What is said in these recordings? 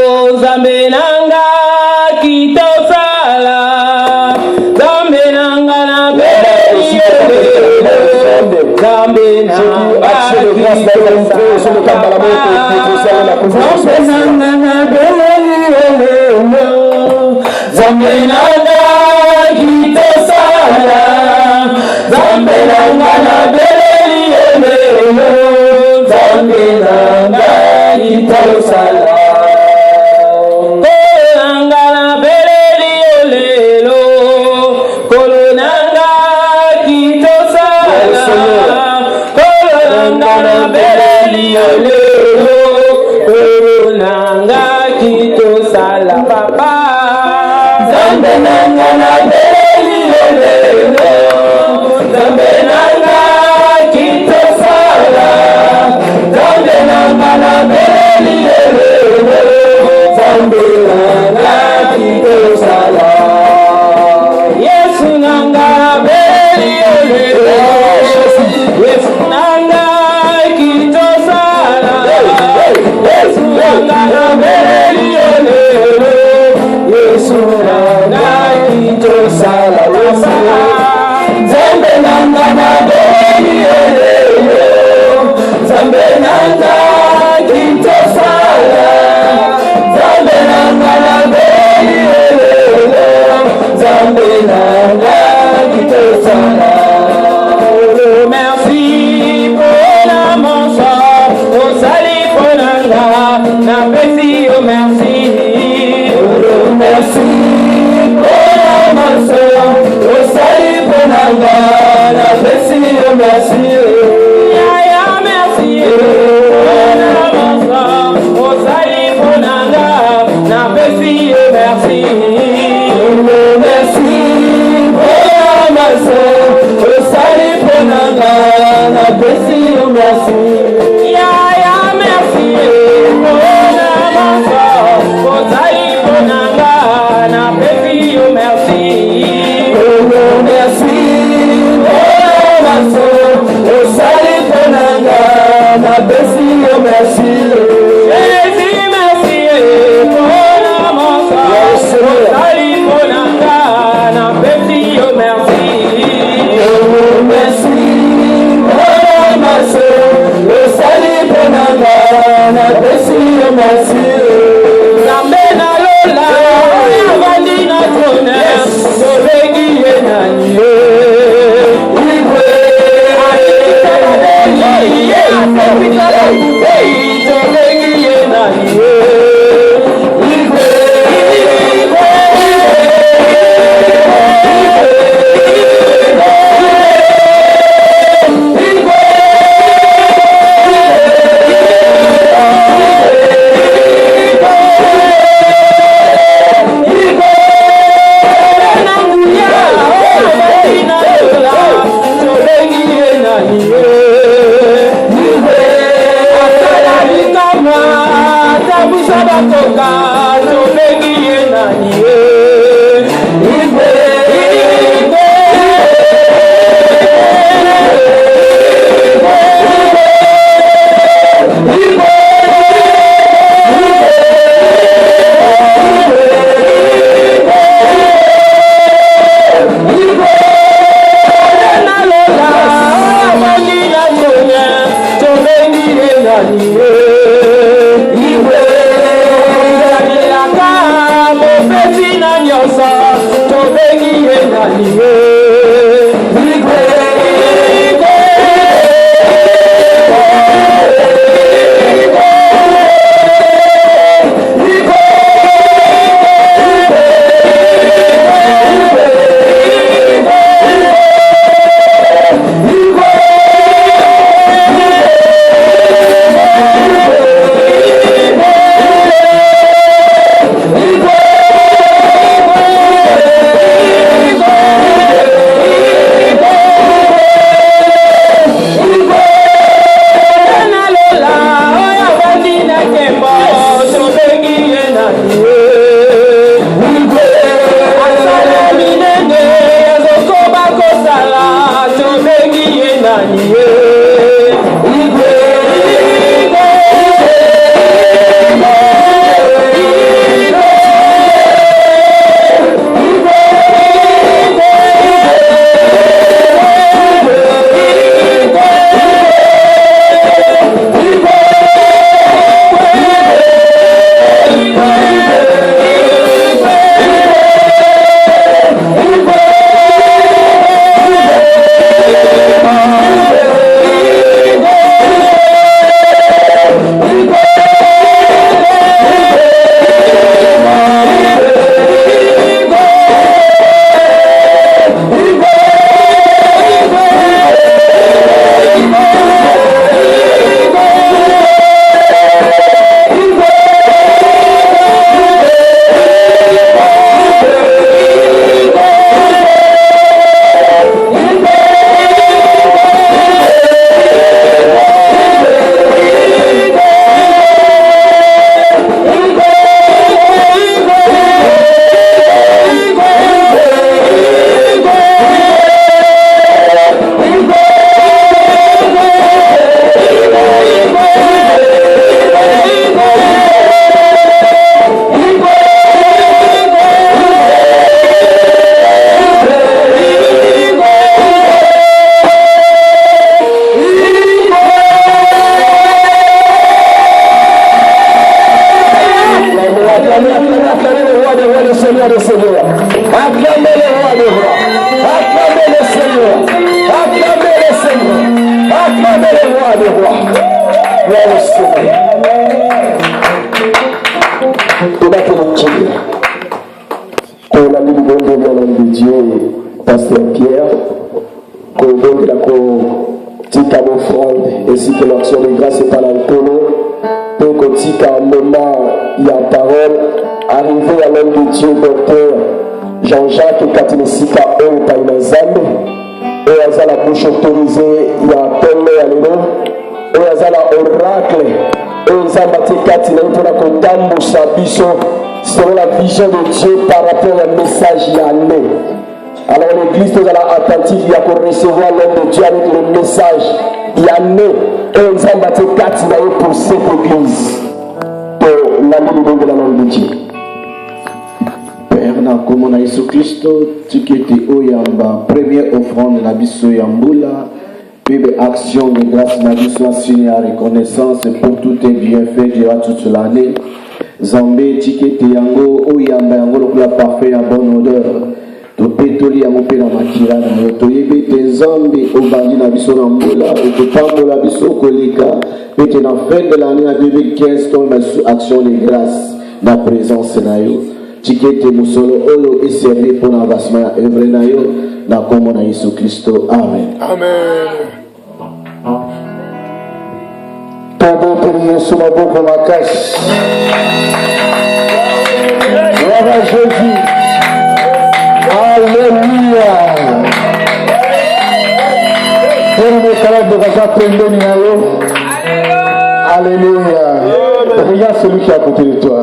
Zambe nanga kitosala, Zambe nanga na beli, Zambe nanga kitosala, Zambe nanga kitosala, Zambe nanga na beli, Zambe nanga kitosala. acclamez le roi des rois, le Seigneur des seigneurs. Acclamez le roi des rois. Acclamez le Seigneur. Acclamez le Seigneur. Acclamez le roi des rois. Gloire au Seigneur. Pour la ligne de l'homme de Dieu, Pasteur Pierre, pour la tika offrande ainsi que l'action de grâce et par l'alcool, pour que tika moment il y a parole, arrivé à l'homme de Dieu, docteur Jean-Jacques Katinesika, eux par une zambe, eux à la bouche autorisée, il y a appelé à l'élo, eux à la oracle, eux à la Katina pour la Kotambo Sabiso, selon la vision de Dieu par rapport au message Yahvé. Alors l'église est attentive, il y a pour recevoir l'homme de Dieu avec le message Yahvé. Et nous avons battu 4 pour cette église. Pour l'année de l'homme de Dieu. Père, na comme na Jésus Christ, tu qui étais au Yamba, première offrande de la Bisso Yamboula, puis action de grâce na Bisso assignée à reconnaissance pour tous tes bienfaits durant toute l'année. Zambé, tu qui étais yango, au Yamba, yango le parfait à bonne odeur. To petoli ya mopela makila na yo toyebi te nzambe obandi na biso na mbola ekotambola biso koleka pete na fin de l'année na 2015 tomba sous action de grâce na présence na yo tiki ete mosolo oyo eservi mpo na avancement ya œuvre na yo na kombo na Yesu Kristo. Amen. Amen. Tobo Yesu maboko makasi. Gloire à Jésus. Alléluia. Alléluia. Regarde celui qui est à côté de toi.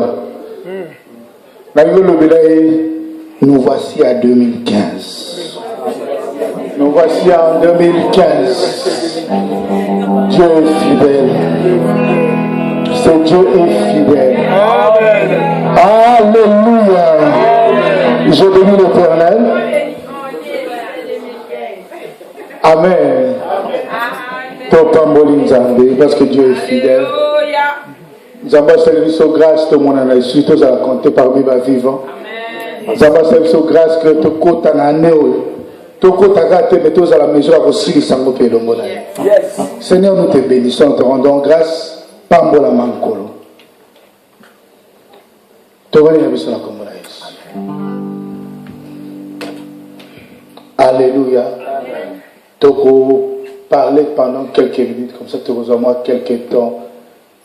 Nous voici à 2015. Nous voici en 2015. Dieu est fidèle. Ce Dieu est fidèle. Alléluia. Je bénis l'Éternel. Amen. Parce que Dieu est fidèle. Zamba service grâce de mon année. Surtout à compter parmi ma vivant. Zamba service grâce que tu comptes en année. Tu comptes à gâter, mais tous à la maison à aussi sans le Seigneur, nous te bénissons, te rendons grâce. Pambola mankolo. Tu vas y aller sur la commune. Alléluia. Tu peux parler pendant quelques minutes, comme ça tu vas avoir quelques temps.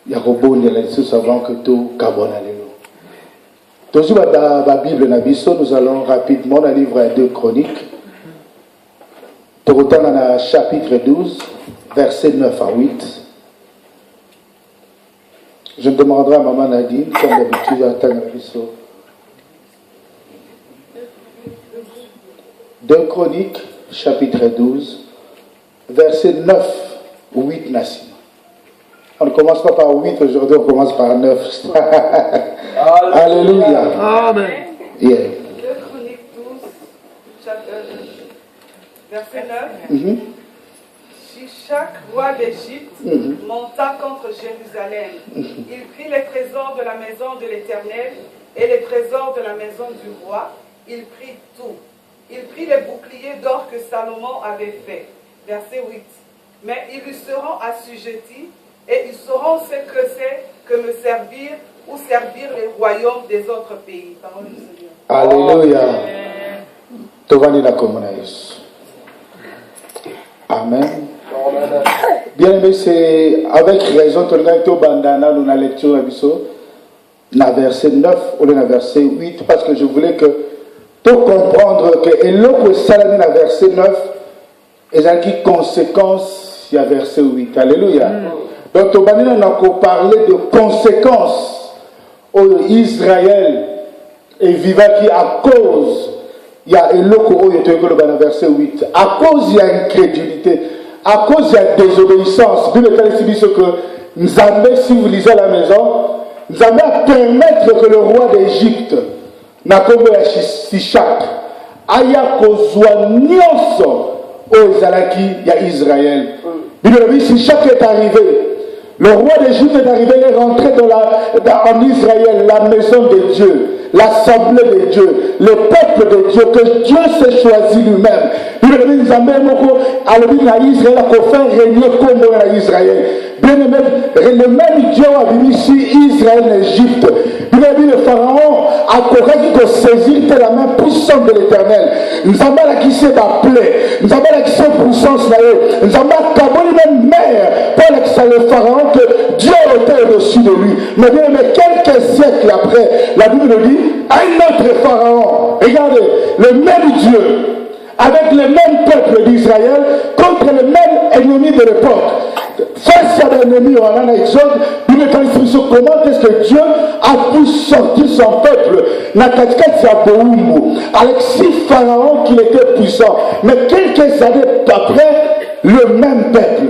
Il y a beaucoup de choses avant que tout carbone. Alléluia. Toujours dans la Bible, nous allons rapidement dans le livre 2 Chroniques. Tu retournes dans le chapitre 12, versets 9 à 8. Je demanderai à Maman Nadine, comme d'habitude, à attendre la Bisso. 2 Chroniques, chapitre 12, verset 9 ou 8, Nassim. On ne commence pas par 8 aujourd'hui, on commence par 9. Alléluia. Amen. Yeah. 2 Chroniques 12, verset 9. Shishak, roi d'Égypte, monta contre Jérusalem. Il prit les trésors de la maison de l'Éternel et les trésors de la maison du roi. Il prit tout. Il prit les boucliers d'or que Salomon avait fait. Verset 8. Mais ils lui seront assujettis et ils sauront ce que c'est que me servir ou servir les royaumes des autres pays. Parole du Seigneur. Alléluia. Tovani la commune. Amen. Bien aimé, c'est avec raison que nous avons la lecture na verset 9 ou na verset 8 parce que je voulais que tout comprendre que et le salami na verset 9 et ça qui conséquence il y a verset 8. Alléluia. Donc on a parlé de conséquences au Israël et vivant qui à cause il y a un loco où il y a verset 8 à cause il y a incrédulité. À cause de la désobéissance, Bible dit que nous avons civilisé la maison, nous allons permettre que le roi d'Égypte n'a pas eu Shishak, aya kozwa nyonso au Zalaki ya Israël. Bible dit Shishak est arrivé, Le roi d'Égypte est arrivé, il est rentré en Israël, la maison de Dieu, l'assemblée de Dieu, le peuple de Dieu, que Dieu s'est choisi lui-même. Il a dit, Israël a fait régner comme Israël. Bien aimé, le même Dieu a venu ici, Israël, l'Égypte. Il a dit, le pharaon a correct de saisir la main puissante de l'Éternel. Nous avons la qui s'est appelé, nous avons la qui s'est puissance, nous avons la même mère pour le pharaon que Dieu était au-dessus de lui. Mais bien aimé, quelques siècles après, la Bible nous dit, un autre pharaon, regardez, le même Dieu, avec le même peuple d'Israël, contre le même ennemi de l'époque. Face à l'ennemi, on a un exode, comment est-ce que Dieu a pu sortir son peuple avec 6 pharaons qui étaient puissants. Mais quelques années après, le même peuple,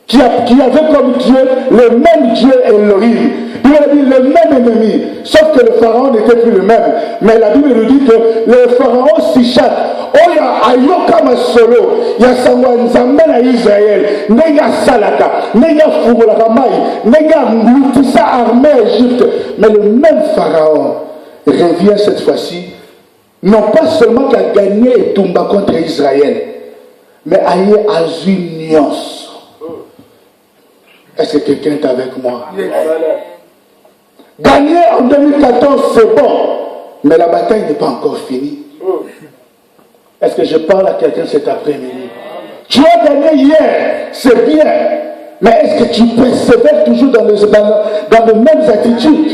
qui avait comme Dieu, le même Dieu Elohim. Il a dit le même ennemi, sauf que le pharaon n'était plus le même. Mais la Bible nous dit que le pharaon Sishat, Oya Ayoka Solo, Yasawa Nzambe na Israël, Nega Salaka, Nega Fugolaka Mai, Nega Moutissa armée Égypte. Mais le même pharaon revient cette fois-ci, non pas seulement qu'à gagner et tomber contre Israël, mais à y avoir une nuance. Est-ce que quelqu'un est avec moi? Gagner en 2014, c'est bon, mais la bataille n'est pas encore finie. Est-ce que je parle à quelqu'un cet après-midi? Tu as gagné hier, c'est bien, mais est-ce que tu persévères toujours dans les mêmes attitudes?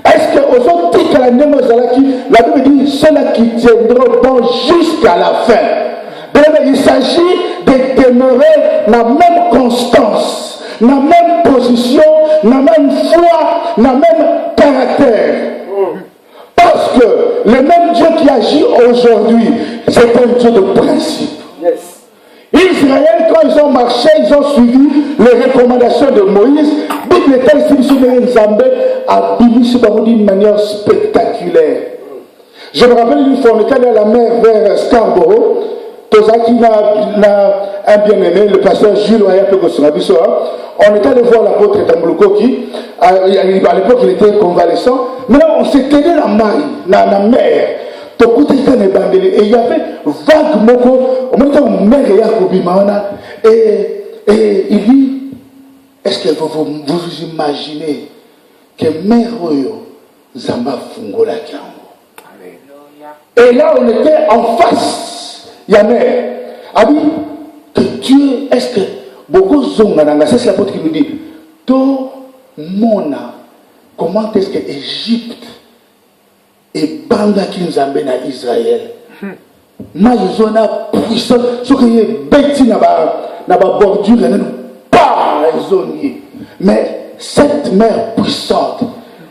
Est-ce que aux autres titres, la Bible dit ceux-là qui tiendront bon jusqu'à la fin? Il s'agit de demeurer la même constance, la même position, la même foi, la même caractère. Parce que le même Dieu qui agit aujourd'hui, c'est un Dieu de principe. Yes. Israël, quand ils ont marché, ils ont suivi les recommandations de Moïse. Bible a béni d'une manière spectaculaire. Je me rappelle une fois, on était allé à la mer vers Scarborough. Tozaki n'a un bien-aimé, le pasteur Jules Ayapegosonabiso. On était allé voir l'apôtre Tambulukoki. À l'époque, il était convalescent. Maintenant, on s'est tenu la mer. Et il y avait vague moko. On mettait une mer et Yakobi Maona. Et il dit, est-ce que vous imaginez que mer Oyo Zamba Fungola Kiango? Et là, on était en face. Yamé a dit que Dieu, est-ce que beaucoup zongananga, c'est l'apôtre qui nous dit, to mona, comment est-ce que Égypte et banga qui nous amène à Israël? Ma zona puissante, ce qui est bêti na ba bordure, mais cette mer puissante,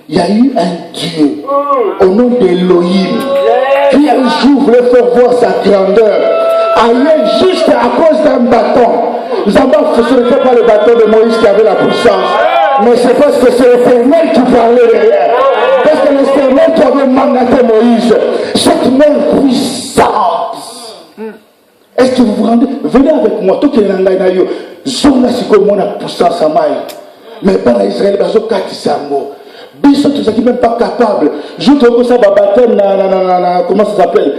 il y a eu un Dieu au nom d'Elohim qui un jour voulait faire voir sa grandeur. Allait juste à cause d'un bâton. Ce n'était pas le bâton de Moïse qui avait la puissance, mais c'est parce que c'est l'Éternel qui parlait derrière. Parce que l'Éternel qui avait mandaté Moïse. Cette mer puissante. Est-ce que vous vous rendez? Venez avec moi. Tout qui est dans l'aïnaïo. Zona si comme on a puissance à maille. Mais pas Israël, bazo katisango. Biso tout ça qui même pas capable. Je te vois ça baptême comment ça s'appelle?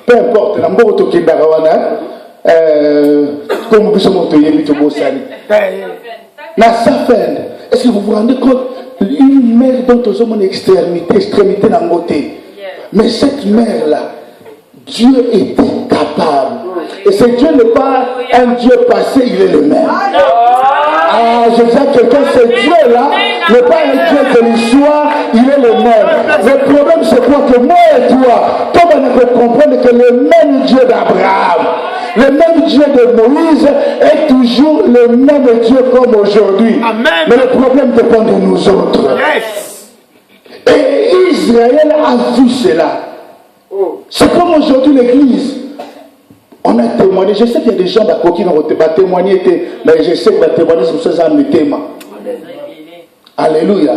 Peu importe, la mort au Kindarawana, comme biso moto yebi to bosani. Na Safen, est-ce que vous vous rendez compte? Une mer dont aux hommes en extrémité dans côté. Mais cette mer-là, Dieu était capable. Et ce Dieu n'est pas un Dieu passé, il est le même. Ah, je dis à quelqu'un, ce Dieu-là n'est pas un Dieu de l'histoire, il est le même. Le problème, c'est quoi? Que moi et toi, comme on peut comprendre que le même Dieu d'Abraham, le même Dieu de Moïse est toujours le même Dieu comme aujourd'hui. Amen. Mais le problème dépend de nous autres. Yes. Et Israël a vu cela. C'est comme aujourd'hui l'Église. On a témoigné. Je sais qu'il y a des gens qui vont témoigner, mais je sais que va témoigner sur ces âmes de témoin. Alléluia.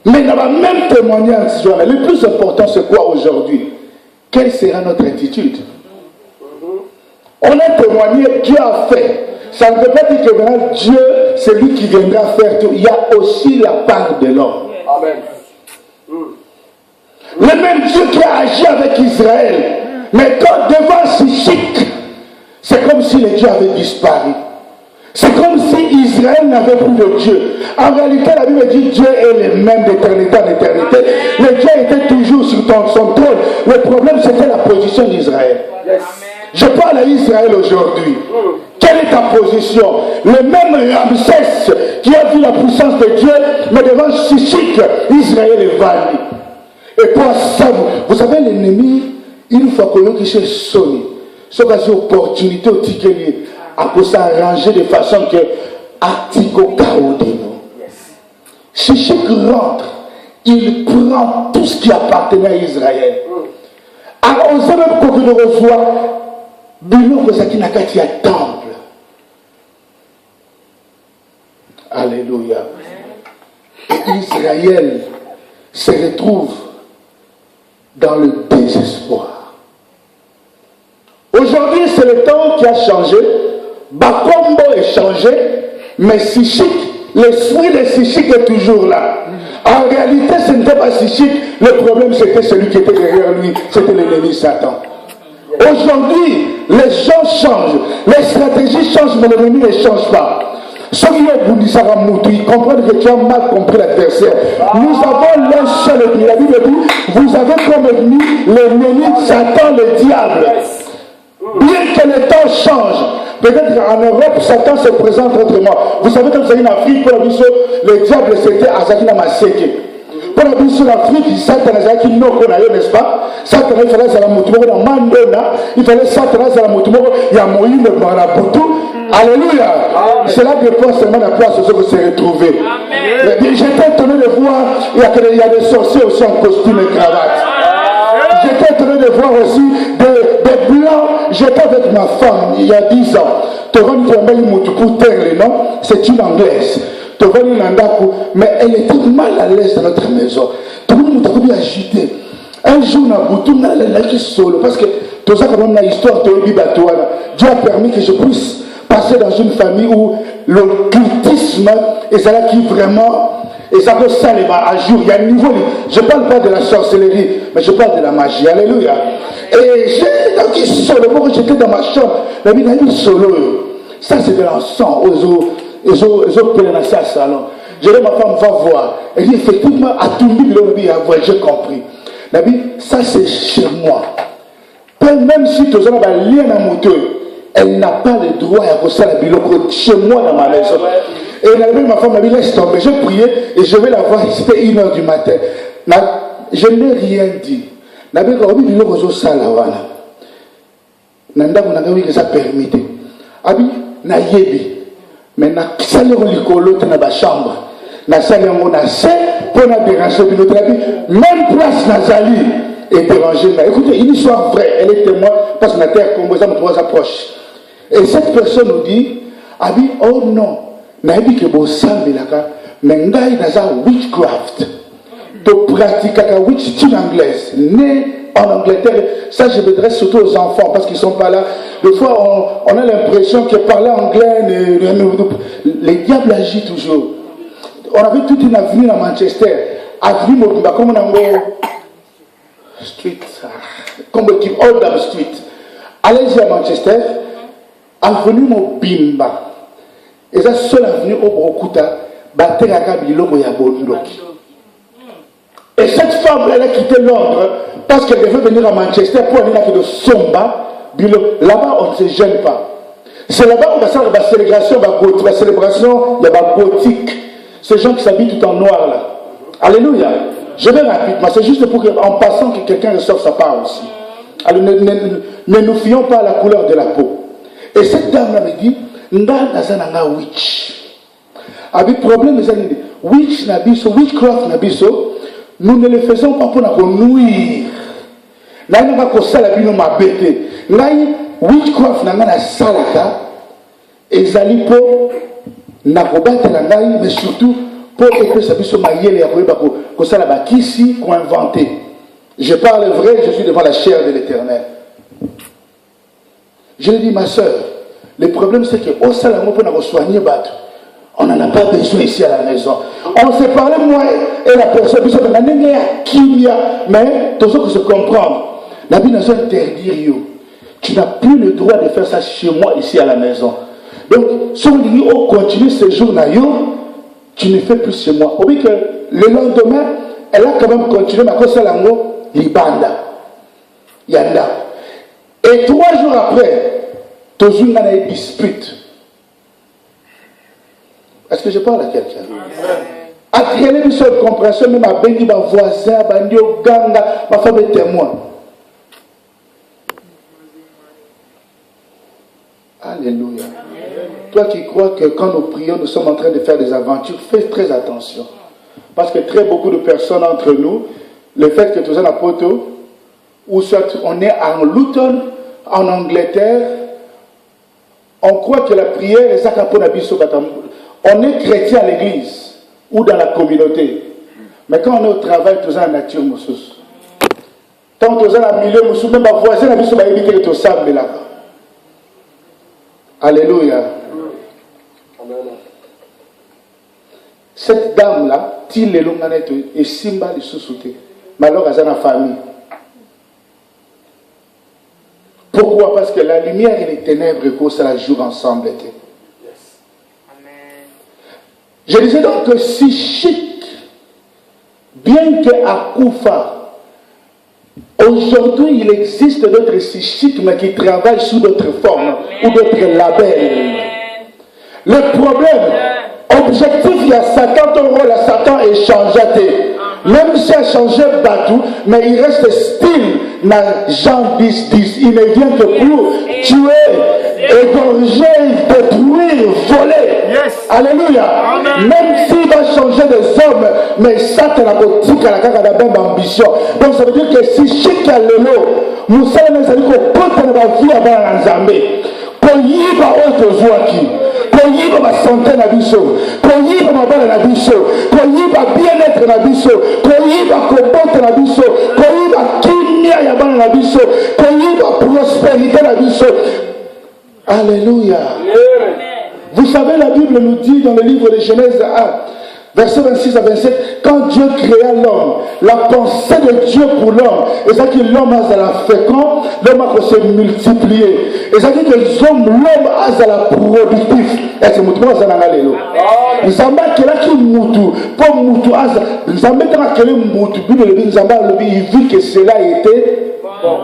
Mais dans la même témoignage, le plus important, c'est quoi aujourd'hui? Quelle sera notre attitude? On a témoigné, Dieu a fait. Ça ne veut pas dire que maintenant Dieu, c'est lui qui viendra faire tout. Il y a aussi la part de l'homme. Amen. Le même Dieu qui a agi avec Israël. Mais quand devant Sichik, c'est comme si le Dieu avait disparu. C'est comme si Israël n'avait plus de Dieu. En réalité, la Bible dit Dieu est le même d'éternité en éternité. Le Dieu était toujours sur son trône. Le problème, c'était la position d'Israël. Yes. Je parle à Israël aujourd'hui. Quelle est ta position? Le même Ramsès qui a vu la puissance de Dieu, mais devant Sichik, Israël est vanni. Et pour ça, vous savez, l'ennemi, une fois qu'il s'est sonné, c'est une opportunité au ticket à s'arranger de façon que Atiko Kaodeno. Sichik rentre, il prend tout ce qui appartenait à Israël. Alors, on sait même qu'on le reçoit. Biloko Zaki Nakati a temple. Alléluia. Et Israël se retrouve dans le désespoir. Aujourd'hui, c'est le temps qui a changé. Bakombo est changé, mais Sichik, l'esprit de Sichik est toujours là. En réalité, ce n'était pas Sichik, le problème c'était celui qui était derrière lui, c'était l'ennemi Satan. Aujourd'hui, les gens changent, les stratégies changent, mais l'ennemi ne change pas. Ceux qui ils comprennent que tu as mal compris l'adversaire. Nous avons l'un seul ennemi. La Bible dit, vous avez comme ennemi l'ennemi Satan, le diable. Bien que le temps change, peut-être qu'en Europe, Satan se présente autrement. Vous savez, quand vous allez en Afrique, pour la mission, le diable c'était Azakina Maseke. Pour la mission d'Afrique, Satan Azaki Noko, n'est-ce pas? Satan, il fallait la Moutoumoro dans Mandona, il fallait Satan la Moutoumoro, il y a Moïse, le Maraboutou. Alléluia. C'est là que dépend seulement la place où vous se retrouvez. J'étais étonné de voir, il y a des sorciers aussi en costume et cravate. J'étais étonné de voir aussi des blancs. J'étais avec ma femme il y a 10 ans. C'est une anglaise. Mais elle était mal à l'aise dans notre maison. Tout le monde a agité. Un jour, on a lâché solo. Parce que tout ça, quand même, l'histoire de Dieu a permis que je puisse passer dans une famille où l'occultisme est là qui vraiment. Et ça peut s'aller à jour. Il y a un niveau. Je ne parle pas de la sorcellerie, mais je parle de la magie. Alléluia. Et j'étais solo. J'étais dans ma chambre. La vie n'a eu solo. Ça, c'est de l'encens aux autres pénétrations à salon. Je dis, ma femme va voir. Elle dit, effectivement, à tout le monde, j'ai compris. La vie, ça, c'est chez moi. Même si tu as un lien à moto, elle n'a pas le droit à faire la biloko chez moi dans ma maison. Et ma femme m'a dit, laisse tomber. Je priais et je vais la voir. C'était 1h du matin. Je n'ai rien dit. Je n'ai pas dit biloko salawana. Nanda kunangawi que ça permettait. Abi na yebi. Mais na sali rolikolo na ba chambre. Na sali yango na se pour na déranger notre abi. Même place nazali et déranger. Écoutez, une histoire vraie. Elle est témoin parce que la terre Congo ça me trois approches. Et cette personne nous dit, abi oh non. Naïbi que bon sambelaka, mais ngai naza witchcraft. De pratiquer la witch c'est une anglaise, née en Angleterre. Ça je m'adresse surtout aux enfants parce qu'ils sont pas là. Des fois on a l'impression que parler anglais, les diables agissent toujours. On avait toute une avenue à Manchester, avenue Mobimba, comme on a street, comme l'équipe Oldham Street. Allez-y à Manchester, avenue Mobimba. Et ça, seule avenue au Brokuta, Bateraka Biloko Yabondoki. Et cette femme, elle a quitté Londres parce qu'elle devait venir à Manchester pour aller à de Somba. Là-bas, on ne se gêne pas. C'est là-bas qu'on va faire la célébration, la célébration, il y a gothique. Ces gens qui s'habillent tout en noir là. Alléluia. Je vais rapidement, c'est juste pour qu'en passant que quelqu'un reçoive sa part aussi. Alors, ne nous fions pas à la couleur de la peau. Et cette dame-là me dit, Nda witch. Avec problème, witch nabiso, witchcraft nabiso, nous ne le faisons pas pour nous nuire. Nous ne pas pour ça la vie nous m'a bêté. Witchcraft n'a pas salaka, et zali pour n'a pas battre la naï, mais surtout pour que ça puisse mailler les après pour ça la bakisi qu'on inventé. Je parle vrai, je suis devant la chair de l'Éternel. Je lui dis, ma soeur, le problème c'est que au salon, pour soigner Bato, on n'en a pas besoin ici à la maison. On s'est parlé, moi et la personne, mais tout ça que se comprendre. La Bible nous interdire, tu n'as plus le droit de faire ça chez moi ici à la maison. Donc, si on continue ce jour-là, tu ne fais plus chez moi. Au bout que le lendemain, elle a quand même continué, mais à cause de l'ango, Libanda. Yanda. Et 3 jours après, toujours on a une dispute. Est-ce que je parle à quelqu'un? Après une seule compréhension, même à Bengi, ma voisin, Bandio, Ganga, ma femme est témoin. Alléluia. Toi qui crois que quand nous prions, nous sommes en train de faire des aventures, fais très attention. Parce que très beaucoup de personnes entre nous, le fait que tu sois à Poto, ou soit on est en Luton, en Angleterre, on croit que la prière est ça qu'on a vu sur on est chrétien à l'église ou dans la communauté. Mais quand on est au travail, tout ça en nature, Moussous. Tant que tu es dans le milieu, Moussous, même ma voisine a vu sur la éviter que tu sables là. Alléluia. Cette dame-là, il est long et Simba les sous-soutés. Mais alors, elle a une famille. Pourquoi? Parce que la lumière et les ténèbres, ça la joue ensemble. Je disais donc que si chic, bien qu'à Koufa, aujourd'hui il existe d'autres si chic, mais qui travaillent sous d'autres formes ou d'autres labels. Le problème, objectif, il y a Satan, ton rôle à Satan est changé. Même si a changé Batou, mais il reste style dans Jean 10:10. Il ne vient que pour tuer, égorger, détruire, voler. Yes. Alléluia. Amen. Même s'il va changer des hommes, mais Satan a boutique à la carte de la même ambition. Donc ça veut dire que si chic à l'élo, nous savons que nous avons la vie avant l'Anzambé. Pour y va autre qui. Koyiba ma santé na biso, koyiba ma bala na biso, koyiba bien-être na biso, koyiba kompote na biso, koyiba kimia ya bala na biso, koyiba prospérité na biso. Alléluia. Vous savez, la Bible nous dit dans le livre de Genèse 1, verset 26 à 27, quand Dieu créa l'homme, la pensée de Dieu pour l'homme, et ça dit que l'homme a la fécond, l'homme a se multiplier. Et ça dit que l'homme a la productif. Et c'est moutou, ça n'a pas l'élo. Nous avons qui moutou, pour moutou, nous avons quel moutou, nous avons vu que cela était bon.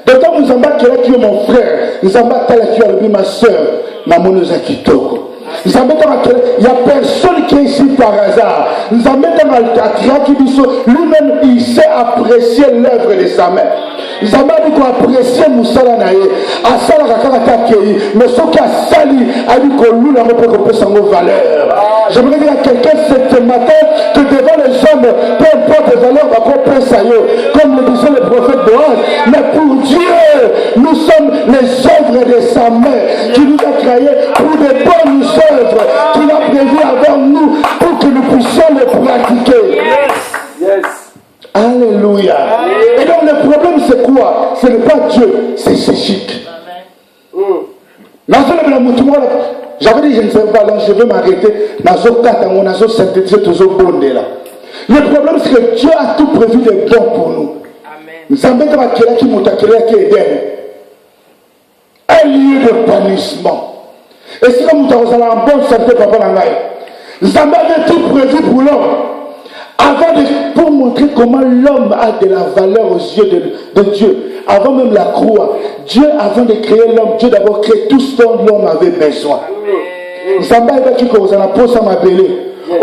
D'autant nous avons qui est mon frère, nous avons qui est ma soeur, ma monozaki toko. Il n'y a personne qui est ici par hasard. Nous avons lui-même, il sait apprécier l'œuvre de sa main. Nous avons apprécié Moussala Naye. À Sala Kakakakei, mais ce qui a sali, a dit que nous n'avons pas compris son valeur. J'aimerais dire à quelqu'un ce matin que devant les hommes, peu importe les valeurs, va comprendre ça. Comme le disait le prophète Boaz. Mais pour Dieu, nous sommes les œuvres de sa main qui nous a créés pour de bonnes œuvres qu'il a prévues avant nous pour que nous puissions les pratiquer. Yes. Alléluia. Et donc le problème c'est quoi? Ce n'est pas Dieu, c'est chic. J'avais dit je ne sais pas, là je vais m'arrêter. Le problème c'est que Dieu a tout prévu de bon pour nous. Un lieu de bannissement. Et c'est comme nous avons en bonne santé, papa Nangaï. Nous avons tout prévu pour l'homme. Pour montrer comment l'homme a de la valeur aux yeux de Dieu. Avant même la croix, Dieu, avant de créer l'homme, Dieu d'abord créé tout ce dont l'homme avait besoin. Nous avons dit que vous avez posé ma belle.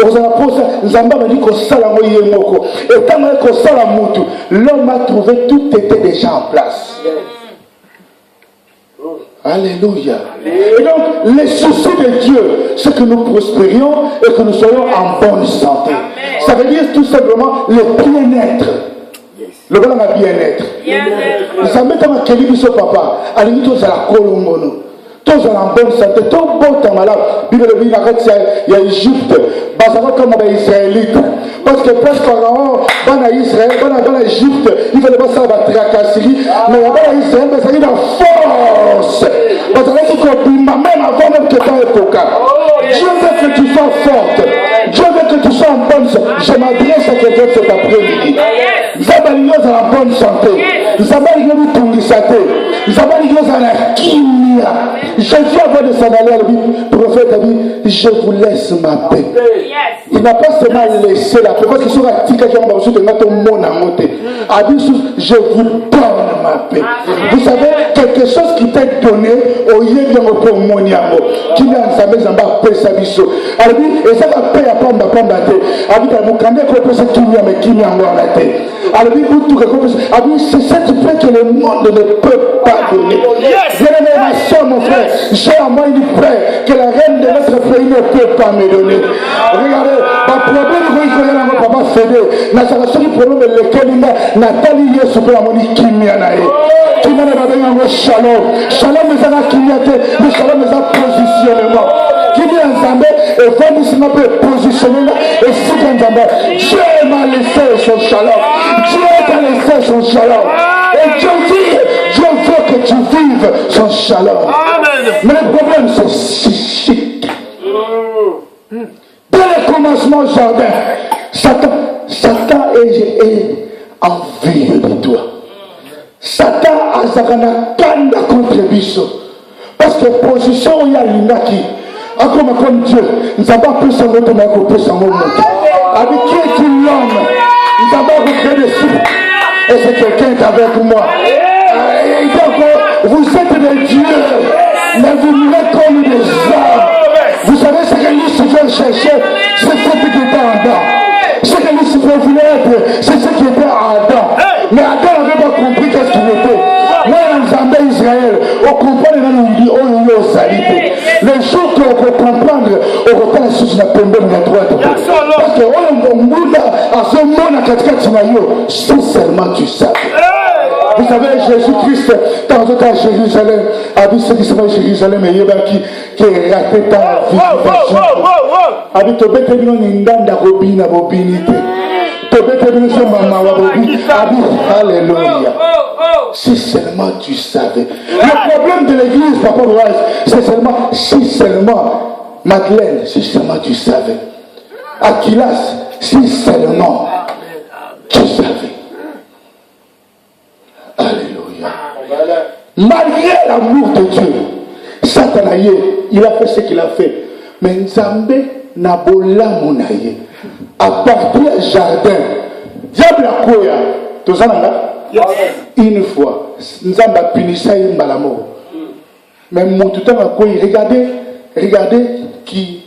Nous avons dit que et tant l'homme a trouvé tout était déjà en place. Alléluia. Et donc, les soucis de Dieu, c'est que nous prospérions et que nous soyons en bonne santé. Ça veut dire tout simplement le bien-être. Le bon bien-être. Nous avons dit que papa, à la limite, à la colombono. Tous en bonne santé, tout bon temps malade. Il y a Égypte, comme les Israélites. Parce que presque Pharaon, dans Israël, dans l'Égypte, il ne fallait pas ça la tracasserie, mais dans Israël, mais ça y est la force. Parce que même avant même que tu aies époque, Dieu veut que tu sois forte. Dieu veut que tu sois en bonne santé. Je m'adresse à quelqu'un cet après-midi. Zabaligos à la bonne santé. Zabaligos à la santé. Zabaligos à la kimia. Jésus avant de s'en aller, le prophète a dit, je vous laisse ma paix. Il n'a pas seulement laissé la paix, parce qu'il sera tika qui a dit, je vous donne ma paix. Vous savez, quelque chose qui t'est donné, au lieu de repos moniamo, qui n'a jamais zamba paix sa biso. Alors, et ça va paix à pamba pamba te. Alors, il m'a dit, qu'on peut se kimia, mais kimia en la tête. Alors, c'est cette paix que le monde ne peut pas donner. Bien-aimé, ma soeur, mon frère, j'ai à moi une paix que la reine de notre pays ne peut pas me donner. Regardez, le problème que je vais papa fédé, na solution du problème est lequel Nathalie Yesu pour la moni kimia nae. Kimia na babenga ngo shalom. Shalom est un kimia mais shalom est un positionnement. Kimia nzambe et venu se m'appelle positionnement et si nzambe Dieu m'a laissé son shalom. Dieu t'a laissé son shalom. Et Dieu dit, Dieu veut que tu vives son shalom. Amen. Mais le problème c'est chic. Dès le commencement jardin, Satan est envieux de toi. Satan a zakana kanda contre biso. Parce que position où il y a l'inaki, comme Dieu, nous avons plus en notre main que plus en notre main. Avec qui est l'homme? Nous avons recréé des sous. Et c'est quelqu'un qui est avec moi. Et donc, vous êtes des dieux, mais vous mourrez comme des hommes. Vous savez ce que Lucifer cherchait, c'est ce qui était en Adam. Ce que Lucifer voulait être, c'est ce qui était en Adam. Mais Adam n'avait pas compris qu'est-ce qu'il était. Moi, dans le Israël, on comprend les gens qui disent, oh, yo, salité. Le jour qu'on peut comprendre, on reprend la source de la pembe de la droite. Parce que, oh, on mouna, à ce moment, à 4 si seulement tu savais. Vous savez, Jésus-Christ, dans le cas de Jérusalem, a vu ce qui se passe à Jérusalem, et il y a qui est raté par la vie. Avec le bête, il y a une dame d'arobine à bobinité. Alléluia. Si seulement tu savais. Le problème de l'église, Papa Roise, c'est seulement, si seulement, Madeleine, si seulement tu savais. Aquilas, si seulement tu savais. Alléluia. Malgré l'amour de Dieu, Satanaïe, il a fait ce qu'il a fait. Mais Nzambe n'a bola monaye. À partir du jardin, diable a quoi? Tout ça là? Une fois, Nzambe a puni ça et mbalamo. Mais mon tout temps a quoi? Regardez qui.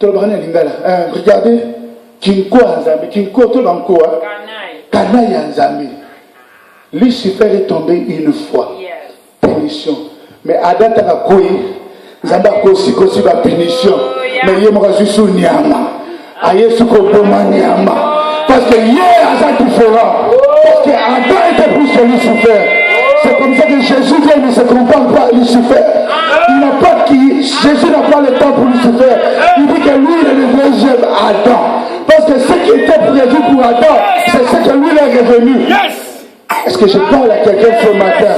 Regardez qui quoi Nzambe, qui quoi tout dans quoi? Canaille Nzambe. Lucifer est tombé une fois. Punition. Mais Adam a quoi? Nzambe a aussi la punition. Mais il y a un nyama. Aïe nyama. Parce que hier a ça différent. Parce que Adam était plus que Lucifer. C'est comme ça que Jésus vient, il ne se compare pas à Lucifer. Il n'a pas Jésus n'a pas le temps pour Lucifer. Il dit que lui il est le deuxième Adam. Parce que ce qui était prévu pour Adam, c'est ce que lui il est revenu. Est-ce que je parle à quelqu'un ce matin?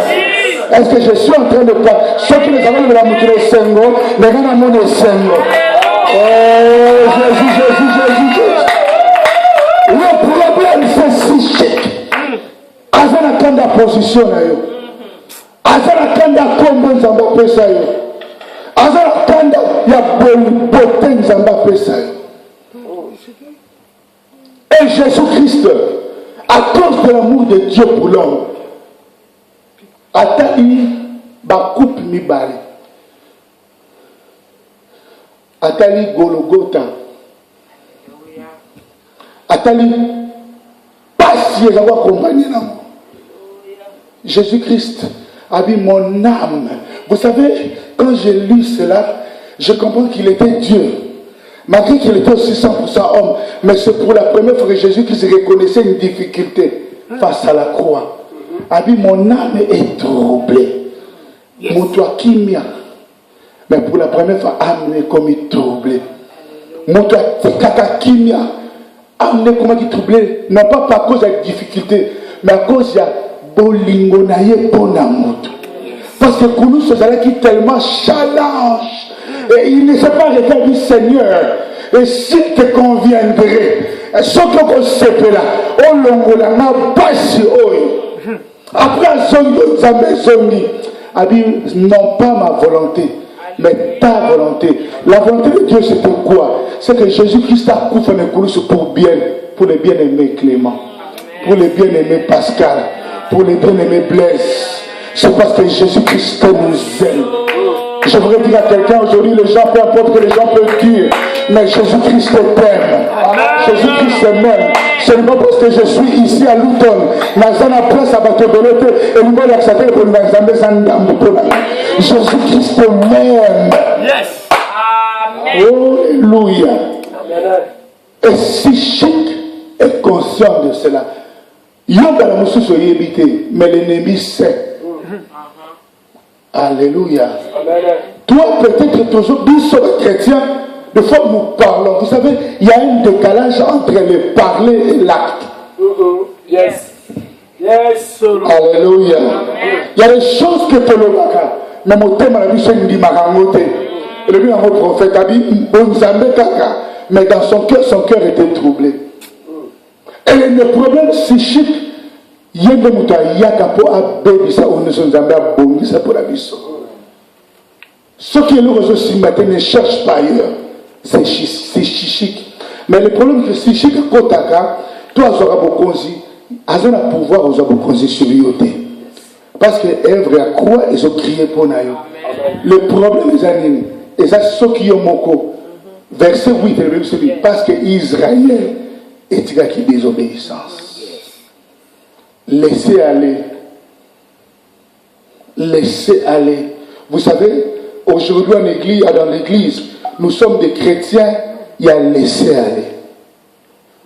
Est-ce que je suis en train de parler? Ceux qui les amènent de la mouture au Sengo, les gens amènent au Sengo. Oh, Jésus. Le problème, c'est si chic. Azana kanda position na yo. Azana kanda kombo nzamba pesa yo. Azana kanda ya beauté nzamba pesa yo. Et Jésus-Christ, à cause de l'amour de Dieu pour l'homme, atali ba coupe mi bale. Atali Golgotha. Atali passe les avoir accompagné. Jésus-Christ a dit mon âme. Vous savez, quand j'ai lu cela, je comprends qu'il était Dieu. Malgré qu'il était aussi 100% homme. Mais c'est pour la première fois que Jésus-Christ reconnaissait une difficulté face à la croix. A dit mon âme est troublée. Mon toit kimia. Mais pour la première fois, âme est comme troublée. Mon toit kimia. amené comment qui troublé, non pas par cause de la difficulté, mais à cause de bolingo naye ponamoto. Parce que pour nous, c'est ça qui tellement challenge. Et il ne s'est pas arrêté du Seigneur. Et s'il te conviendrait, ce qu'on sait là, on l'a passé. Après, zongi, a dit non pas ma volonté, mais ta volonté. La volonté de Dieu, c'était quoi? C'est que Jésus-Christ a couvert pour les bien-aimés Clément, pour les bien-aimés Pascal, pour les bien-aimés Blaise. C'est parce que Jésus-Christ nous aime. Je voudrais dire à quelqu'un aujourd'hui, les gens, peu importe que les gens peuvent dire, mais Jésus-Christ t'aime. Jésus-Christ t'aime. Ce n'est pas parce que je suis ici à Luton, dans la place à Batobolote, et nous allons accepter pour nous Jésus-Christ t'aime. Yes. Alléluia. Et si chic est conscient de cela, il y a dans la moussou sur évité, mais l'ennemi sait. Alléluia. Toi, peut-être toujours, nous sommes chrétiens, de fois nous parlons. Vous savez, il y a un décalage entre le parler et l'acte. Yes. Yes. Alléluia. Il y a des choses que tu le baka. Mais mon thème a dit c'est une dimarangote. Et le bien prophète a dit mais dans son cœur était troublé. Et le problème psychique, il y a des moutons, il y a des ce qui est le réseau ce matin ne cherche pas ailleurs. C'est chichique. Mais le problème c'est que si chichique kotaka, toi tu auras beaucoup de pouvoir aux abokonzi sur l'IOT. Parce que Èvre a croix et ils ont crié pour naïo. Le problème des années, et ça c'est ce qui est moko. Verset 8, le Bible se dit, parce que Israël est qui désobéissance. Laissez aller. Laissez aller. Vous savez, aujourd'hui dans l'église, nous sommes des chrétiens, il y a laisser aller.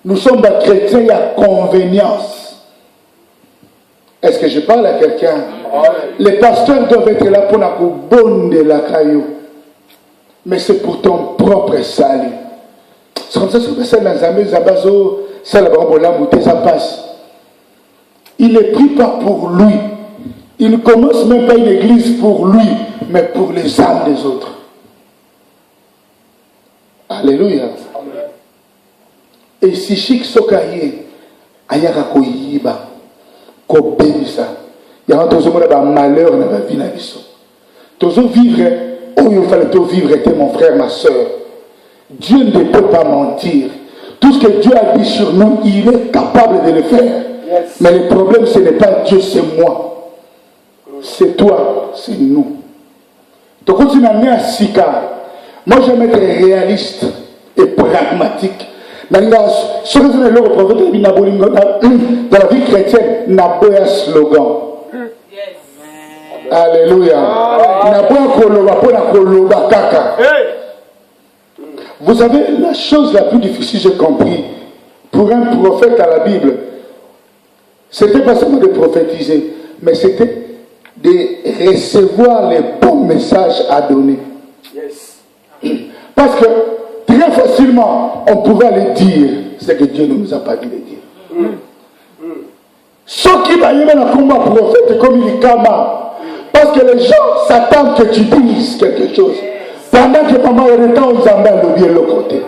Nous sommes des chrétiens, il y a convenience. Est-ce que je parle à quelqu'un? Les pasteurs doivent être là pour la bonne de la caillou. Mais c'est pour ton propre salut. C'est comme ça que c'est dans Zabazo, c'est la bambola où ça passe. Il ne prie pas pour lui. Il ne commence même pas une église pour lui, mais pour les âmes des autres. Alléluia. Et si chic sokaye, ayaka koyiba, ko bebisa. Il y a un malheur dans la vie na biso. Toujours vivre, il fallait vivre, était mon frère, ma soeur. Dieu ne peut pas mentir. Tout ce que Dieu a dit sur nous, il est capable de le faire. Yes. Mais le problème, ce n'est pas Dieu, c'est moi. C'est toi, c'est nous. Donc, quand tu m'as mis à Sika, moi, j'aime être réaliste et pragmatique. Maintenant, ce que je veux dire, le prophète, dans la vie chrétienne, n'a pas un slogan. Yes. Alléluia. N'a pas un koloba kaka. Vous savez, la chose la plus difficile, j'ai compris, pour un prophète à la Bible, c'était pas seulement de prophétiser, mais c'était de recevoir les bons messages à donner. Yes. Parce que très facilement, on pouvait aller dire ce que Dieu ne nous a pas dit de dire. Ceux qui va y avoir un combat prophète comme il est kama, parce que les gens s'attendent que tu dises quelque chose. Pendant que maman est en train de s'emballer de l'autre côté.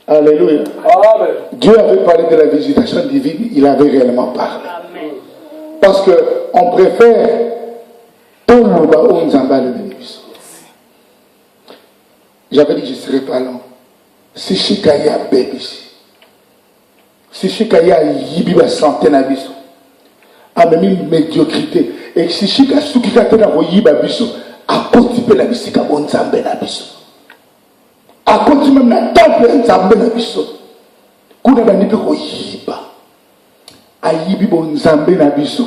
Alléluia. Amen. Dieu avait parlé de la visitation divine, il avait réellement parlé. Amen. Parce qu'on préfère tout le bas où nous emballons de l'église. J'avais dit que je ne serais pas long. Si Chikaya bébé ici, si Chikaya yibi va santé na biso, a même une médiocrité. Et si Chika Sukika tena ko yiba biso, a continué la bisika bon zambe na biso. A continué même la temple zambe na biso. Kuna ba nipe ko yiba. A yibi bon zambe na biso.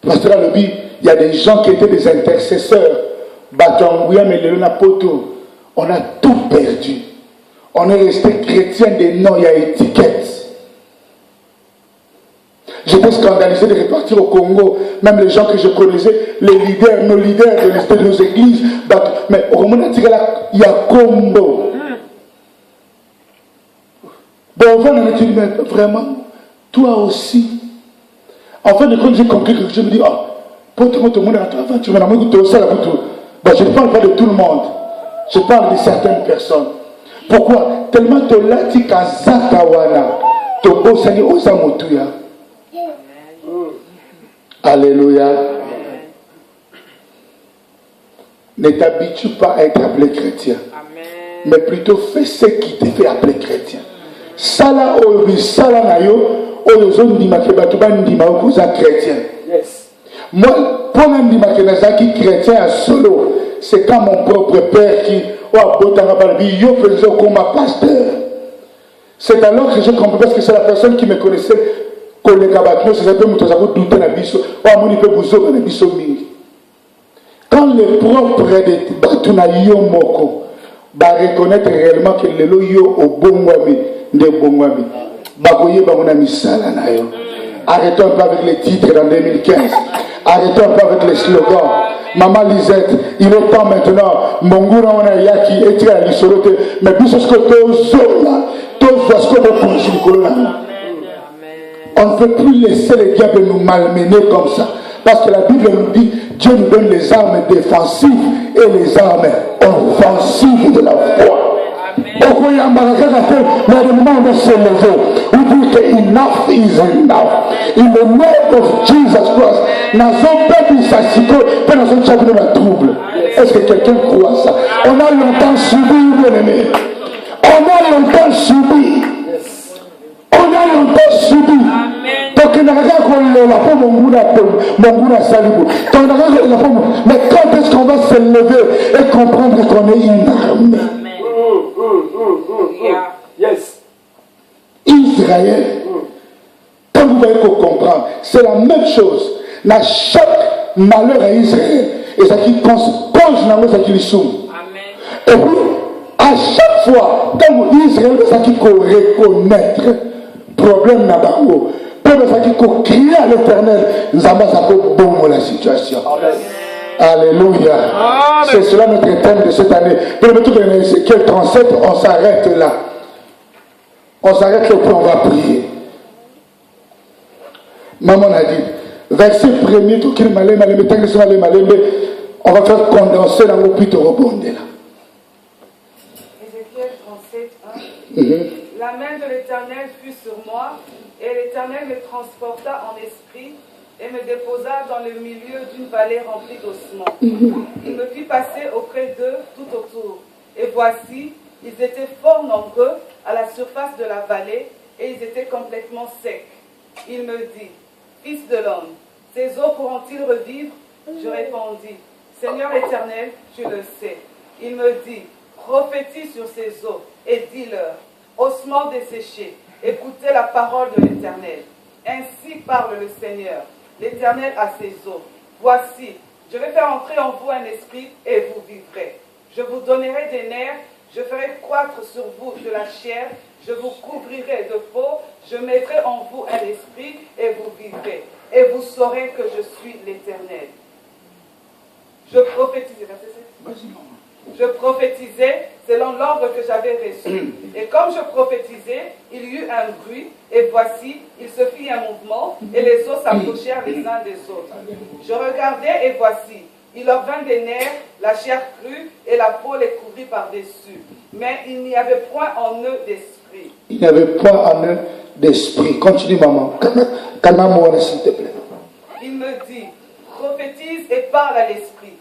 Parce que là, il y a des gens qui étaient des intercesseurs. Batangouya, mais le Napoto. On a tout perdu. On est resté chrétien des noms, il y a étiquette. J'étais scandalisé de repartir au Congo. Même les gens que je connaissais, les leaders, nos leaders de nos églises. Mais au moment où il y a Combo. Bon, on va nous dire, mais vraiment, toi aussi. En fin de compte, j'ai compris que je me dis, pour tout le monde, je ne parle pas de tout le monde. Je parle de certaines personnes. Pourquoi? Tellement tu l'as dit qu'à Zakawana, tu as Osamotuya. Alléluia. Ne t'habitue pas à être appelé chrétien. Mais plutôt fais ce qui te fait appeler chrétien. Sala obi sala nayo oyozon di makeba tuban di maokuza chrétien. Moi, pour un dimanche chrétien à solo, c'est quand mon propre père qui faisait comme ma pasteur. C'est alors que j'ai compris, parce que c'est la personne qui me connaissait, quand les propres de Batunayo Moko reconnaître réellement que le loyo au bon wami de bon wami bakoye bamona misala nayo. Arrêtons pas avec les titres en 2015. Arrêtons pas avec les slogans. Maman Lisette, il est temps maintenant. Mongura on a yaki et à l'isolote. Mais puis ce que on ne peut plus laisser les diables nous malmener comme ça. Parce que la Bible nous dit, Dieu nous donne les armes défensives et les armes offensives de la foi. Pourquoi il y a un mais le moment de se lever, we dit que enough is enough. In the name of Jesus Christ, n'avons pas dit ça, si que nous sommes chaque dans trouble. Est-ce que quelqu'un croit ça? On a longtemps subi, bien aimé. On a longtemps subi. On a longtemps subi. Donc, il n'y a rien qu'on l'a pas mon salibou. Mais quand est-ce qu'on va se lever et comprendre qu'on est une armée? Yes. Israël, quand vous voyez qu'on comprend, c'est la même chose. Dans chaque malheur à Israël, et ça qui cause dans ça qui somme. Et puis, à chaque fois, quand Israël, ça qui reconnaître problème dans bango, peuple ça qui crier à l'Éternel, nous avons ça bon la situation. Alléluia. C'est cela notre thème de cette année. Pour le retour de Ézéchiel 37, on s'arrête là. On s'arrête là puis on va prier. Maman a dit, verset 1er, on va faire condenser dans le puis rebondir là. Ézéchiel 37, 1. La main de l'Éternel fut sur moi, et l'Éternel me transporta en esprit et me déposa dans le milieu d'une vallée remplie d'ossements. Il me fit passer auprès d'eux tout autour. Et voici, ils étaient fort nombreux à la surface de la vallée, et ils étaient complètement secs. Il me dit, Fils de l'homme, ces eaux pourront-ils revivre? Je répondis, Seigneur éternel, tu le sais. Il me dit, prophétise sur ces eaux et dis-leur, ossements desséchés, écoutez la parole de l'Éternel. Ainsi parle le Seigneur, l'Éternel à ses eaux. Voici, je vais faire entrer en vous un esprit et vous vivrez. Je vous donnerai des nerfs, je ferai croître sur vous de la chair, je vous couvrirai de peau, je mettrai en vous un esprit et vous vivrez. Et vous saurez que je suis l'Éternel. Je prophétisais, je prophétisais selon l'ordre que j'avais reçu. Et comme je prophétisais, il y eut un bruit, et voici, il se fit un mouvement, et les os s'approchèrent les uns des autres. Je regardais, et voici, il leur vint des nerfs, la chair crue, et la peau les couvrit par-dessus. Mais il n'y avait point en eux d'esprit. Il n'y avait point en eux d'esprit. Continue, maman. Calme-moi, s'il te plaît. Il me dit, prophétise et parle à l'esprit.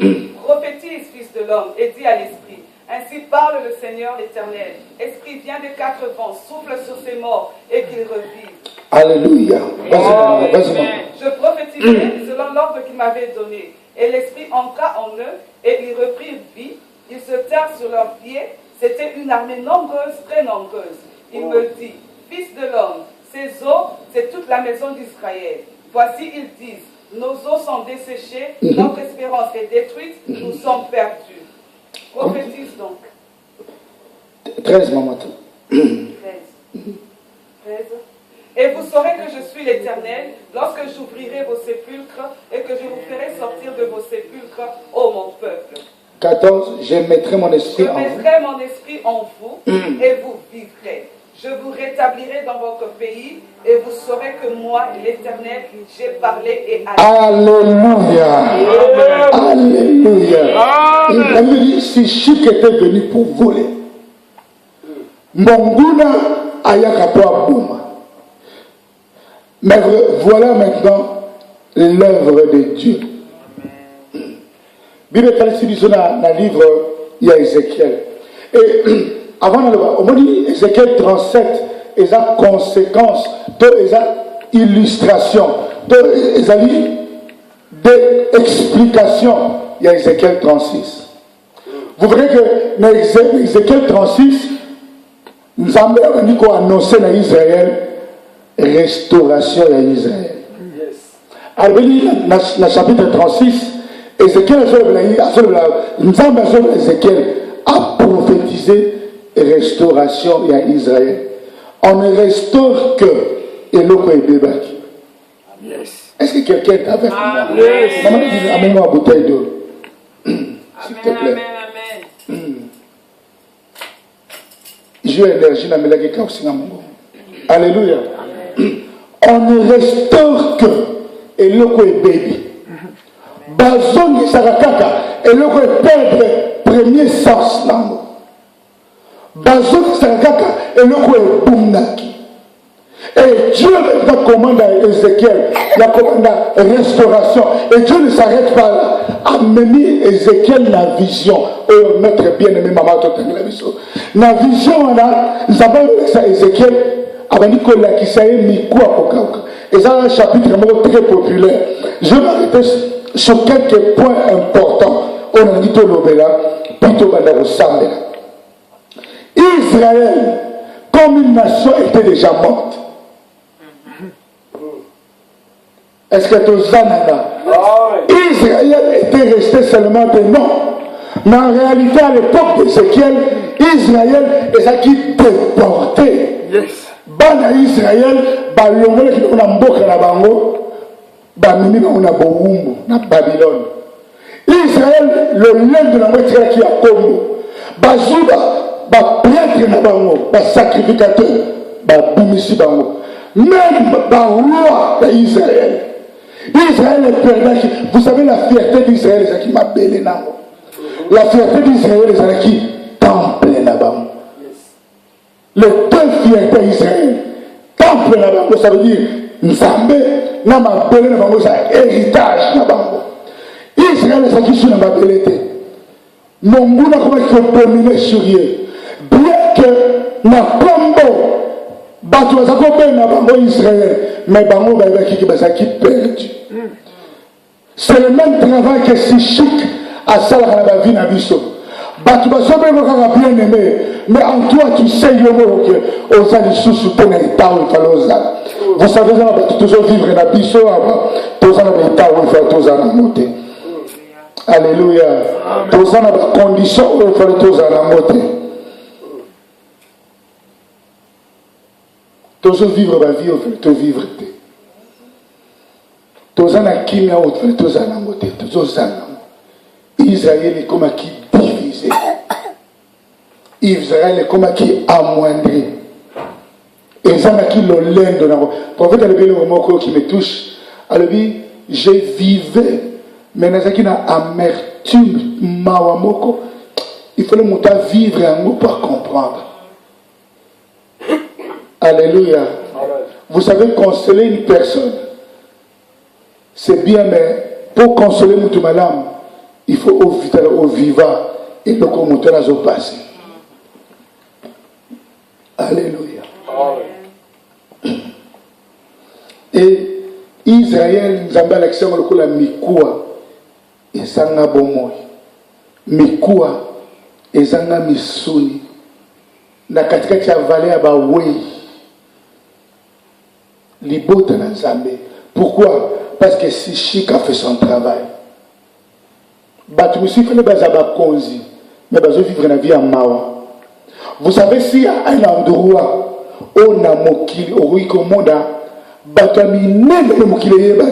Prophétise, fils de l'homme, et dis à l'esprit. Ainsi parle le Seigneur l'Éternel. Esprit, viens des quatre vents, souffle sur ces morts et qu'ils revivent. Alléluia. Vas-y, vas-y. Je prophétisais selon l'ordre qu'il m'avait donné. Et l'esprit entra en eux et ils reprirent vie. Ils se tinrent sur leurs pieds. C'était une armée nombreuse, très nombreuse. Il me dit, fils de l'homme, ces eaux, c'est toute la maison d'Israël. Voici, ils disent, nos eaux sont desséchées, notre espérance est détruite, nous sommes perdus. Prophétise donc. 13, maman. 13. Et vous saurez que je suis l'Éternel lorsque j'ouvrirai vos sépulcres et que je vous ferai sortir de vos sépulcres, ô mon peuple. 14, je mettrai mon Je esprit en vous. mettrai mon esprit en vous et vous vivrez. Je vous rétablirai dans votre pays et vous saurez que moi, l'Éternel, j'ai parlé et agi. Alléluia. Alléluia. Il me dit, si Chic était venu pour voler, Monguna Ayakapoa Bouma. Mais voilà maintenant l'œuvre de Dieu. Bible dit dans le livre, il y a Ézéchiel. Et avant de le voir, on dit Ézéchiel 37, il y a conséquences, il y a illustration, il y a des explications. Il y a Ézéchiel 36. Vous verrez que dans Ézéchiel 36, nous avons annoncé à Israël restauration à Israël. Alors, dans le chapitre 36, Ézéchiel a prophétisé restauration à Israël. On ne restaure que Eloko et Bébaki. Est-ce que quelqu'un est avec moi? Maman dit, amène-moi une bouteille d'eau. S'il te plaît. J'ai l'énergie dans mes lèvres. Alléluia. On ne restaure que Eloko et Bébé. Bazon qui sarakaka Eloko et perdre premier sens nango. Bazon qui sarakaka Eloko et bumnaki. Et Dieu maintenant commande à Ézéchiel, la commande à restauration. Et Dieu ne s'arrête pas là. Amener Ézéchiel la vision. Oh, notre bien-aimé maman, la vision. La vision, nous avons Ézéchiel, avant qu'il s'est mis quoi. Et ça, un chapitre très populaire. Je vais m'arrêter sur quelques points importants. On a dit tout l'obéla, plutôt dans Sambela. Israël, comme une nation, était déjà morte. Est-ce que tout ça Israël était resté seulement des noms. Mais en réalité, à l'époque d'Ézéchiel, Israël est qui déporté. Bana Israël, Bayongole qui a mboka na bango, Bamimi na Bowumbu, na Babylone. Israël, le lien de la moitié qui a Congo, Bazuba, prêtre na bango, sacrificateur, Bimisi bango. Même roi d'Israël. Israël est perdu. Vous savez la fierté d'Israël, c'est qui m'a belé nango. La fierté d'Israël, c'est qui temple là-bas. Les deux fiertés d'Israël, temple là-bas, ça veut dire Nzambe, nama belé là-bas, c'est héritage là-bas. Israël, c'est qui sur la belé. Mon bout n'a pas dominé sur eux. Bien que na combo. Bato bazako na bango Israël, mais bango qui perdu. C'est le même travail que si Chic à Salah la vie na biso. Bato bazako bien aimé, mais en toi tu sais yomo que aux années sous pour les temps faloza. Vous savez ça va toujours vivre na biso avant, tous en les temps où il faut tous en monter. Alléluia. Tous en la condition où il faut tous en monter. Tous vivre ma vie, on fait vivre. Tous en a qui on fait tous en amoté, tous en Israël est comme qui divisé. Israël est comme qui amoindri. Et ça n'a qui le lien de la prophète le mot qui me touche. Alors je vivais, mais n'a qui n'a amertume mawamoko. Il faut le monter à vivre et à nous pas comprendre. Alléluia. Vous savez, consoler une personne, c'est bien, mais pour consoler notre madame, il faut au vivant et le commentaire au passé. Alléluia. Et Israël, nous avons l'accent au la Mikua et Sanga Bomoy. Mikua et Sanga Misuni. Na katikati ya vallée ya Bawei. Libota na Zambé. Pourquoi? Parce que si Chic a fait son travail. Batumisi fait le bazaba konzi. Mais bazo vivre la vie en Mawa. Vous savez s'il y a un endroit on a mokili, on a bato ya minene na mokili yeba